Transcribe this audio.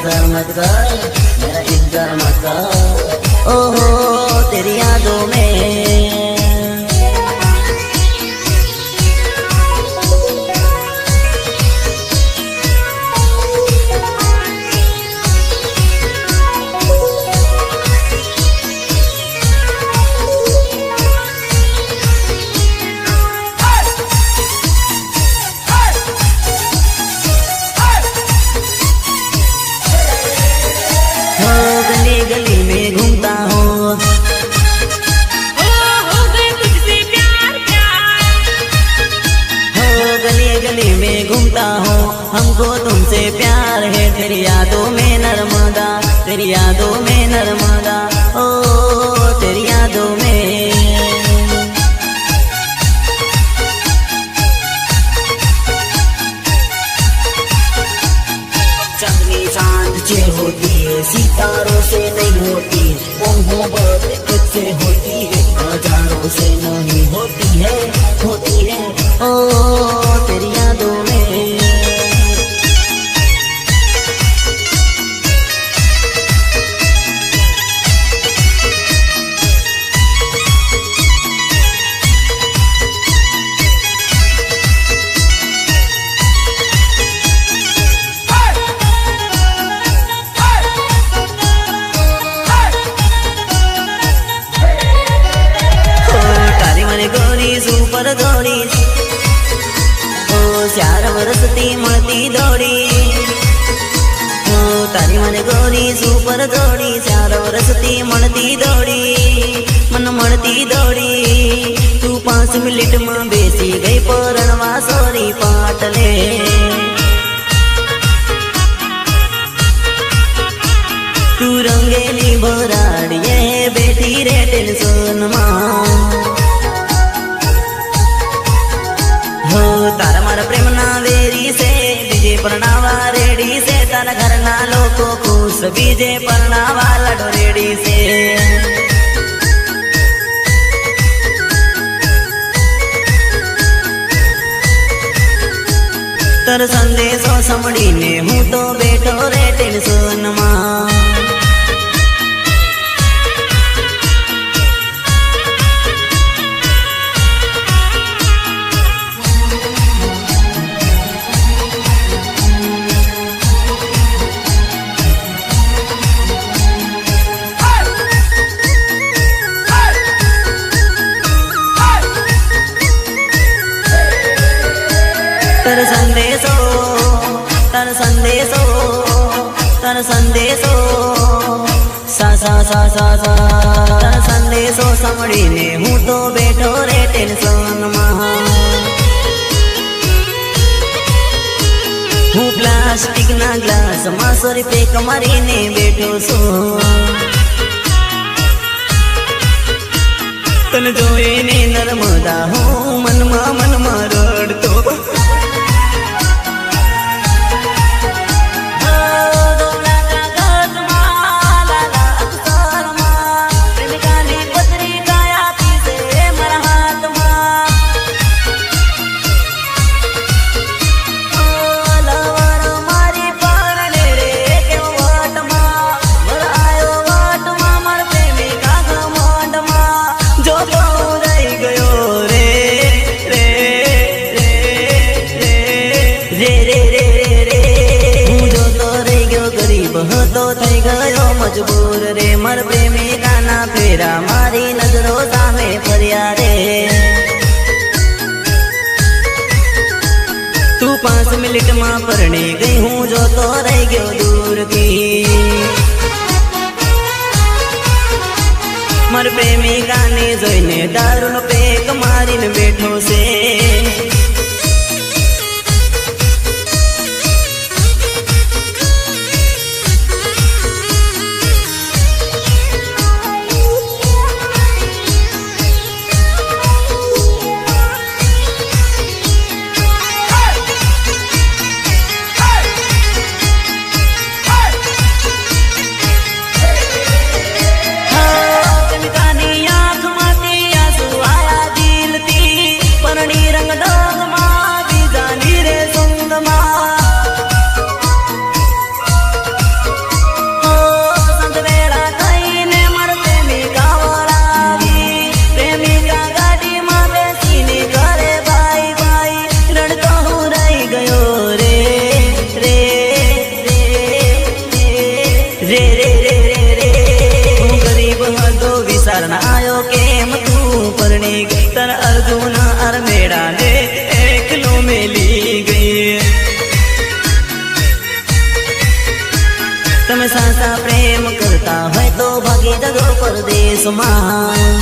इंतजार मत कर, मेरा इंतजार मत कर। ओहो तेरी यादों में गली में घूमता हूँ, हो गए तुझसे प्यार प्यार। हो गली में घूमता हूँ, हमको तुमसे प्यार है। तेरी यादों में नर्मदा, तेरी यादों में नर्मदा, ओ तेरी यादों में। चांदनी चांद से होती है, सितारों से नहीं होती। मोहब्बत खुद से होती है, हजारों से नहीं होती है, होती है ओ तेरी यादों में। सुपर दौड़ी ओ 4 वर्षती મળતી દોડી, ओ तारी મને ગોરી સુપર દોડી, 4 વર્ષથી મળતી દોડી, મન મળતી દોડી। તું 5 મિનિટમાં બેસી ગઈ પરણવા સોરી પાટલે। તું રંગેલી ભરાડીએ બેઠી રે ટેન્શનમાં। हो तारा मारा प्रेम ना वेरी से, बीजे परनावा रेडी से। तारा घर ना लोको खुश, बीजे परनावा लडो रेडी से। तर संदेशो संभळीने हूँ तो बैठो रे टेन्शन मां। तर संदेशो, तर संदेशो, तर संदेशो, सा सा सा सा सा। तर संदेशो संभळीने हूँ तो बैठो रे टेन्शन मां। हूँ प्लास्टिक ना ग्लास मां सोरी पेक मारीने बैठो सो। तन जोईने नर्मदा हूँ मनमा रडतो। तो થઈ ગયો મજબૂર રે, મર પ્રેમિકાના ફેરા મારી નજરો સામે ફર્યા રે। તું 5 મિનિટમાં પરણી ગઈ, હું જોતો રહી ગયો દૂરથી। મર પ્રેમિકાને જોઈને દારૂનો પેક મારીને બેઠો છે। परणी रंग डोग देश में